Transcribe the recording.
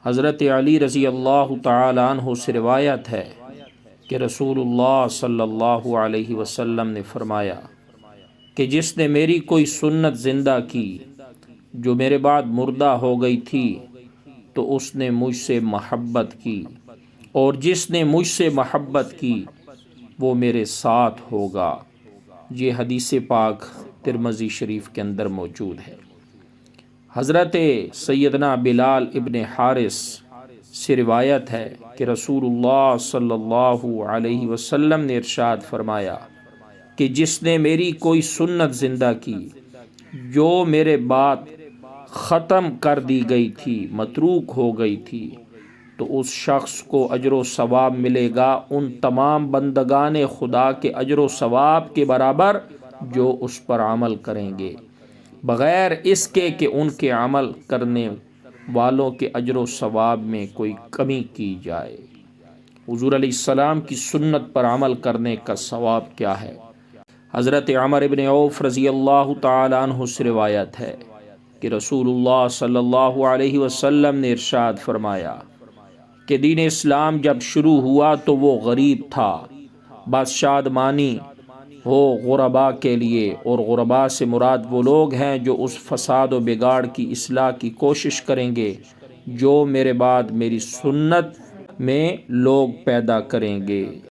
حضرت علی رضی اللہ تعالی عنہ سے روایت ہے کہ رسول اللہ صلی اللہ علیہ وسلم نے فرمایا کہ جس نے میری کوئی سنت زندہ کی جو میرے بعد مردہ ہو گئی تھی تو اس نے مجھ سے محبت کی، اور جس نے مجھ سے محبت کی وہ میرے ساتھ ہوگا۔ یہ حدیث پاک ترمذی شریف کے اندر موجود ہے۔ حضرت سیدنا بلال ابن حارث سے روایت ہے کہ رسول اللہ صلی اللہ علیہ وسلم نے ارشاد فرمایا کہ جس نے میری کوئی سنت زندہ کی جو میرے بعد ختم کر دی گئی تھی، متروک ہو گئی تھی، تو اس شخص کو اجر و ثواب ملے گا ان تمام بندگان خدا کے اجر و ثواب کے برابر جو اس پر عمل کریں گے، بغیر اس کے کہ ان کے عمل کرنے والوں کے اجر و ثواب میں کوئی کمی کی جائے۔ حضور علیہ السلام کی سنت پر عمل کرنے کا ثواب کیا ہے؟ حضرت عمر بن عوف رضی اللہ تعالی عنہ سے روایت ہے کہ رسول اللہ صلی اللہ علیہ وسلم نے ارشاد فرمایا کہ دین اسلام جب شروع ہوا تو وہ غریب تھا، بس شادمانی ہو غرباء کے لیے، اور غرباء سے مراد وہ لوگ ہیں جو اس فساد و بگاڑ کی اصلاح کی کوشش کریں گے جو میرے بعد میری سنت میں لوگ پیدا کریں گے۔